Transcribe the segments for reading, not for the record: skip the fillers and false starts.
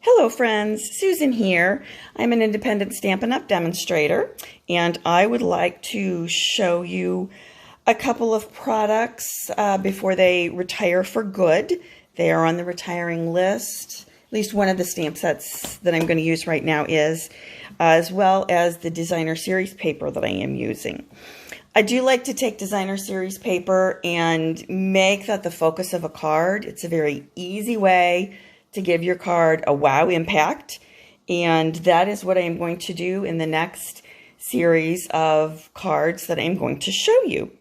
Hello friends, Susan here. I'm an independent Stampin' Up! Demonstrator, and I would like to show you a couple of products before they retire for good. They are on the retiring list. At least one of the stamp sets that I'm going to use right now is, as well as the designer series paper that I am using. I do like to take designer series paper and make that the focus of a card. It's a very easy way to give your card a wow impact, and that is what I am going to do in the next series of cards that I'm going to show you.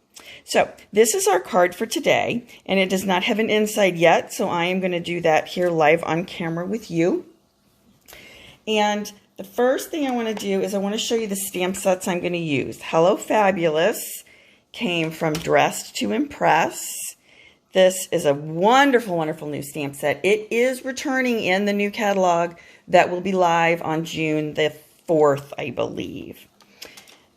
So this is our card for today, and it does not have an inside yet, so I am going to do that here live on camera with you. And the first thing I want to do is I want to show you the stamp sets I'm going to use. Hello Fabulous came from Dressed to Impress. This is a wonderful, wonderful new stamp set. It is returning in the new catalog that will be live on June the 4th, I believe.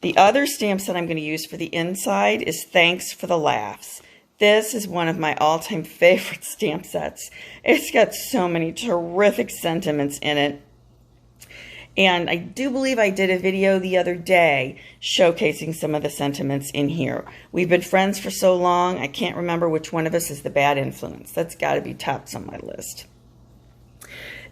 The other stamp set I'm going to use for the inside is Thanks for the Laughs. This is one of my all-time favorite stamp sets. It's got so many terrific sentiments in it. And I do believe I did a video the other day showcasing some of the sentiments in here. We've been friends for so long, I can't remember which one of us is the bad influence. That's got to be tops on my list.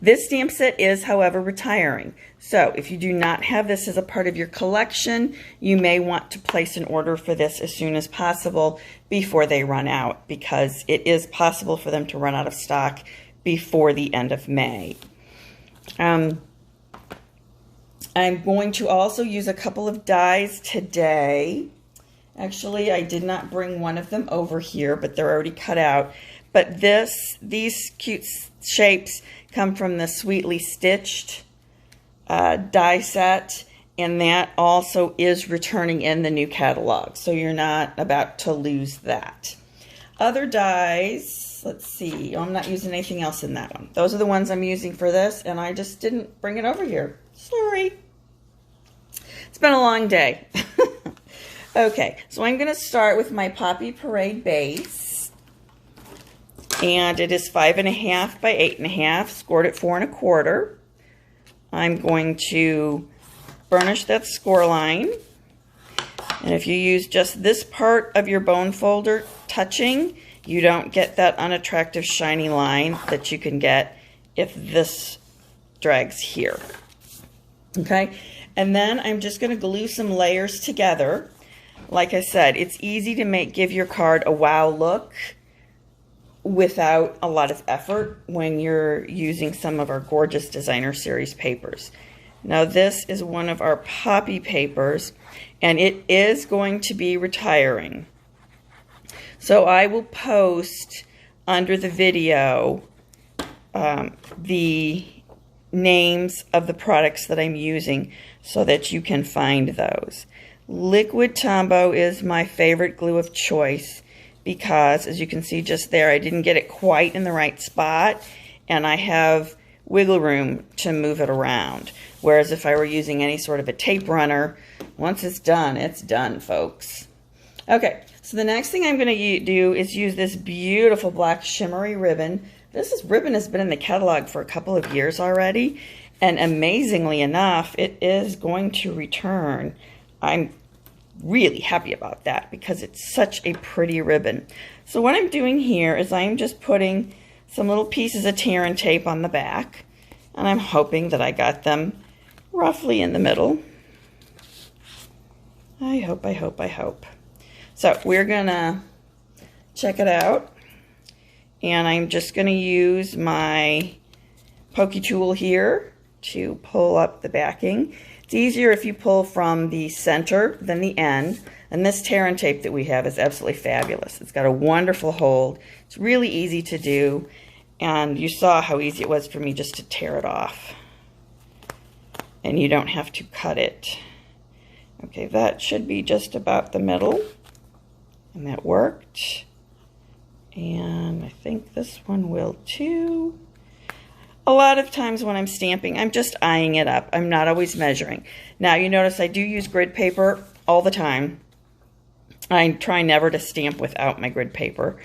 This stamp set is, however, retiring. So if you do not have this as a part of your collection, you may want to place an order for this as soon as possible before they run out, because it is possible for them to run out of stock before the end of May. I'm going to also use a couple of dies today. Actually, I did not bring one of them over here, but they're already cut out. But these cute shapes come from the Sweetly Stitched die set, and that also is returning in the new catalog, so you're not about to lose that. Other dies, let's see, I'm not using anything else in that one. Those are the ones I'm using for this, and I just didn't bring it over here. Sorry. It's been a long day. Okay, so I'm going to start with my Poppy Parade base. And it is 5.5 by 8.5, scored at 4 1/4. I'm going to burnish that score line. And if you use just this part of your bone folder touching, you don't get that unattractive shiny line that you can get if this drags here. Okay, and then I'm just going to glue some layers together. Like I said, it's easy to give your card a wow look without a lot of effort when you're using some of our gorgeous designer series papers. Now this is one of our Poppy papers, and it is going to be retiring. So I will post under the video the names of the products that I'm using so that you can find those. Liquid Tombow is my favorite glue of choice because, as you can see just there, I didn't get it quite in the right spot, and I have wiggle room to move it around. Whereas if I were using any sort of a tape runner, once it's done, folks. Okay, so the next thing I'm going to do is use this beautiful black shimmery ribbon. This ribbon has been in the catalog for a couple of years already, and amazingly enough, it is going to return. I'm really happy about that because it's such a pretty ribbon. So what I'm doing here is I'm just putting some little pieces of tear and tape on the back, and I'm hoping that I got them roughly in the middle. I hope. So we're gonna check it out. And I'm just going to use my pokey tool here to pull up the backing. It's easier if you pull from the center than the end. And this tear and tape that we have is absolutely fabulous. It's got a wonderful hold. It's really easy to do. And you saw how easy it was for me just to tear it off. And you don't have to cut it. Okay, that should be just about the middle. And that worked. And I think this one will too. A lot of times when I'm stamping, I'm just eyeing it up. I'm not always measuring. Now you notice I do use grid paper all the time. I try never to stamp without my grid paper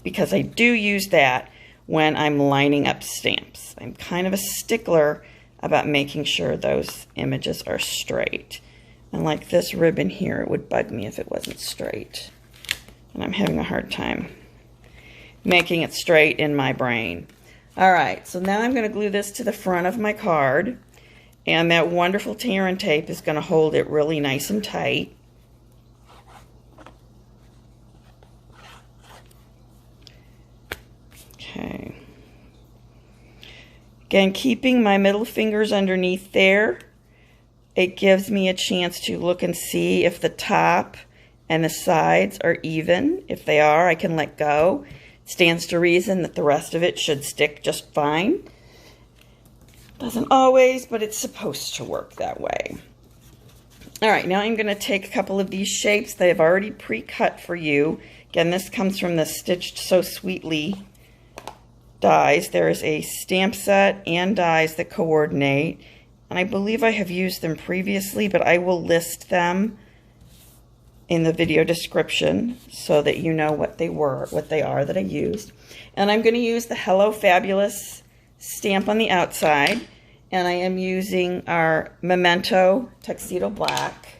because I do use that when I'm lining up stamps. I'm kind of a stickler about making sure those images are straight. And like this ribbon here, it would bug me if it wasn't straight. And I'm having a hard time making it straight in my brain. All right, so now I'm going to glue this to the front of my card. And that wonderful tear and tape is going to hold it really nice and tight. Okay. Again, keeping my middle fingers underneath there, it gives me a chance to look and see if the top and the sides are even. If they are, I can let go. It stands to reason that the rest of it should stick just fine. Doesn't always, but it's supposed to work that way. All right, now I'm going to take a couple of these shapes that I've already pre-cut for you. Again, this comes from the Stitched So Sweetly dies. There is a stamp set and dies that coordinate, and I believe I have used them previously, but I will list them in the video description so that you know what they are that I used. And I'm going to use the Hello Fabulous stamp on the outside, and I am using our Memento Tuxedo Black,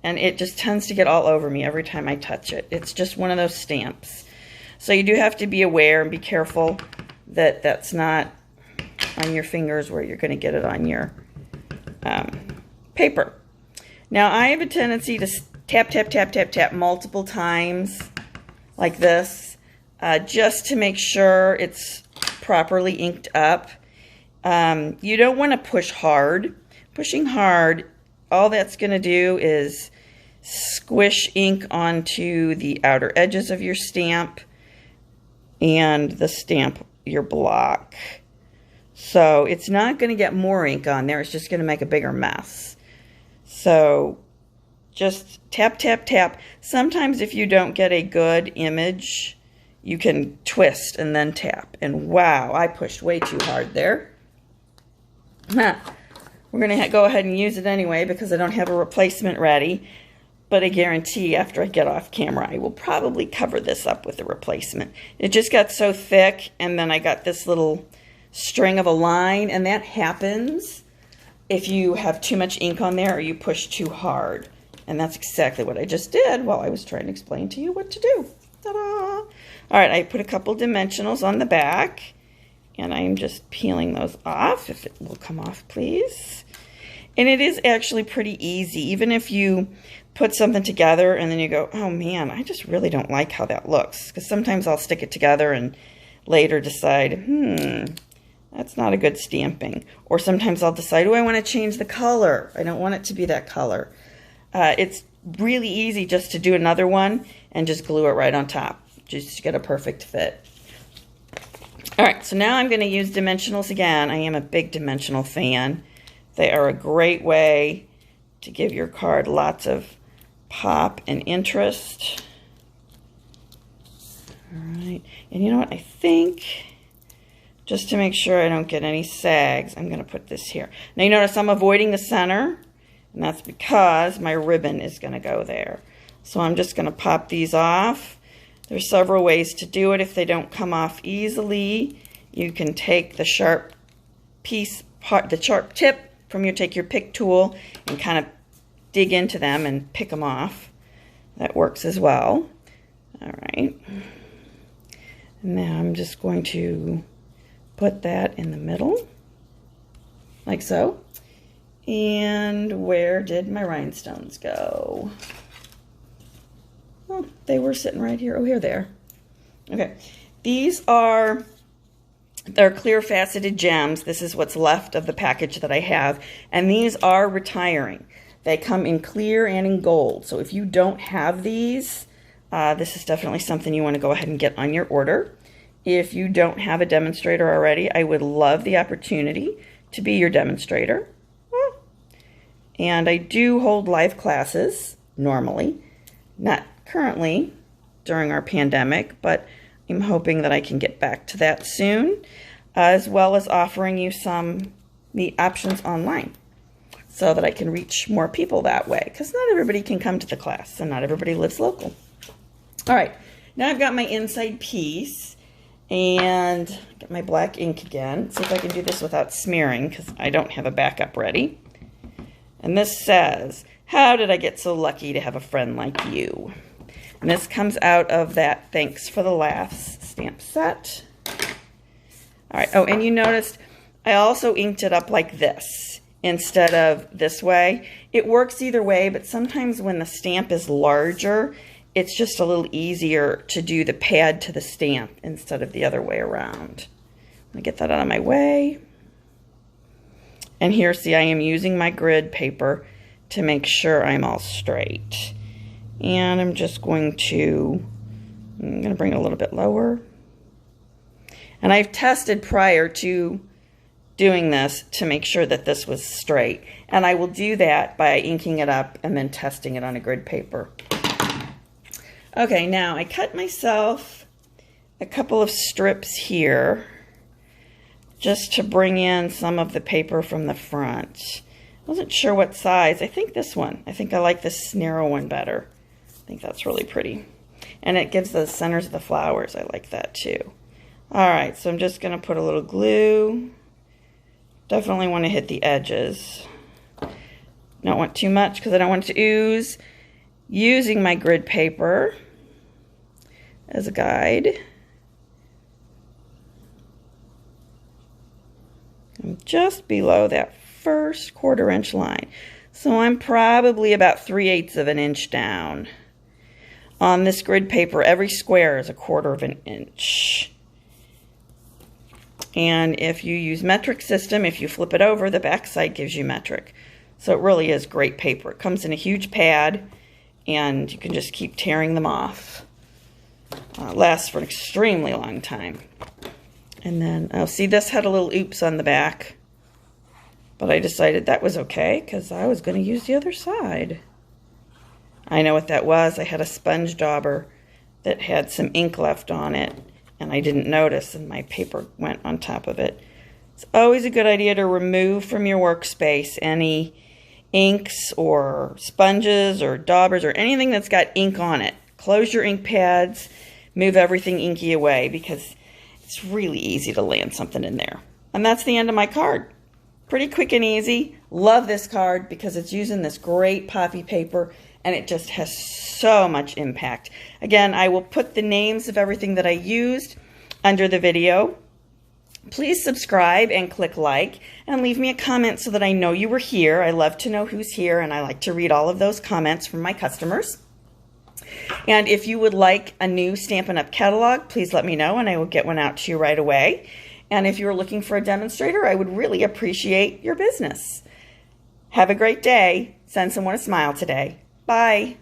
and it just tends to get all over me every time I touch it. It's just one of those stamps. So you do have to be aware and be careful that that's not on your fingers where you're going to get it on your paper. Now I have a tendency to tap, tap, tap, tap, tap multiple times like this just to make sure it's properly inked up. You don't want to push hard. Pushing hard, all that's going to do is squish ink onto the outer edges of your stamp and the stamp, your block. So it's not going to get more ink on there. It's just going to make a bigger mess. So just tap, tap, tap. Sometimes if you don't get a good image, you can twist and then tap. And wow, I pushed way too hard there. We're going to go ahead and use it anyway because I don't have a replacement ready. But I guarantee after I get off camera, I will probably cover this up with a replacement. It just got so thick, and then I got this little string of a line, and that happens if you have too much ink on there or you push too hard. And that's exactly what I just did while I was trying to explain to you what to do. Ta-da! All right, I put a couple dimensionals on the back, and I'm just peeling those off, if it will come off, please. And it is actually pretty easy, even if you put something together and then you go, oh man, I just really don't like how that looks. Because sometimes I'll stick it together and later decide, that's not a good stamping. Or sometimes I'll decide, oh, I want to change the color. I don't want it to be that color. It's really easy just to do another one and just glue it right on top, just to get a perfect fit. All right, so now I'm going to use dimensionals again. I am a big dimensional fan. They are a great way to give your card lots of pop and interest. All right, and you know what, I think, just to make sure I don't get any sags, I'm going to put this here. Now you notice I'm avoiding the center, and that's because my ribbon is going to go there. So I'm just going to pop these off. There's several ways to do it. If they don't come off easily, you can take the sharp the sharp tip from take your pick tool and kind of dig into them and pick them off. That works as well. All right. And now I'm just going to put that in the middle, like so. And where did my rhinestones go? Oh, they were sitting right here. Oh, here they are. Okay. These are, they're clear faceted gems. This is what's left of the package that I have. And these are retiring. They come in clear and in gold. So if you don't have these, this is definitely something you want to go ahead and get on your order. If you don't have a demonstrator already, I would love the opportunity to be your demonstrator. And I do hold live classes normally, not currently during our pandemic, but I'm hoping that I can get back to that soon, as well as offering you some neat options online so that I can reach more people that way, because not everybody can come to the class and not everybody lives local. All right, now I've got my inside piece, And get my black ink again. See if I can do this without smearing, because I don't have a backup ready. And this says, "How did I get so lucky to have a friend like you?" And this comes out of that Thanks for the Laughs stamp set. All right. Oh, and you noticed I also inked it up like this instead of this way. It works either way, but sometimes when the stamp is larger, it's just a little easier to do the pad to the stamp instead of the other way around. I'm gonna get that out of my way. And here, see, I am using my grid paper to make sure I'm all straight. And I'm just going to, I'm gonna bring it a little bit lower. And I've tested prior to doing this to make sure that this was straight. And I will do that by inking it up and then testing it on a grid paper. Okay, now I cut myself a couple of strips here just to bring in some of the paper from the front. I wasn't sure what size. I think this one. I think I like this narrow one better. I think that's really pretty. And it gives the centers of the flowers. I like that too. All right, so I'm just going to put a little glue. Definitely want to hit the edges. Don't want too much because I don't want it to ooze. Using my grid paper as a guide. I'm just below that first 1/4 inch line. So I'm probably about 3/8 of an inch down. On this grid paper, every square is 1/4 of an inch. And if you use metric system, if you flip it over, the back side gives you metric. So it really is great paper. It comes in a huge pad, and you can just keep tearing them off. Lasts for an extremely long time. And then, oh, see, this had a little oops on the back, but I decided that was okay because I was going to use the other side. I know what that was. I had a sponge dauber that had some ink left on it, and I didn't notice, and my paper went on top of it. It's always a good idea to remove from your workspace any inks or sponges or daubers or anything that's got ink on it. Close your ink pads, move everything inky away because it's really easy to land something in there. And that's the end of my card. Pretty quick and easy. Love this card because it's using this great poppy paper and it just has so much impact. Again, I will put the names of everything that I used under the video. Please subscribe and click like and leave me a comment so that I know you were here. I love to know who's here and I like to read all of those comments from my customers. And if you would like a new Stampin' Up! Catalog, please let me know and I will get one out to you right away. And if you're looking for a demonstrator, I would really appreciate your business. Have a great day. Send someone a smile today. Bye.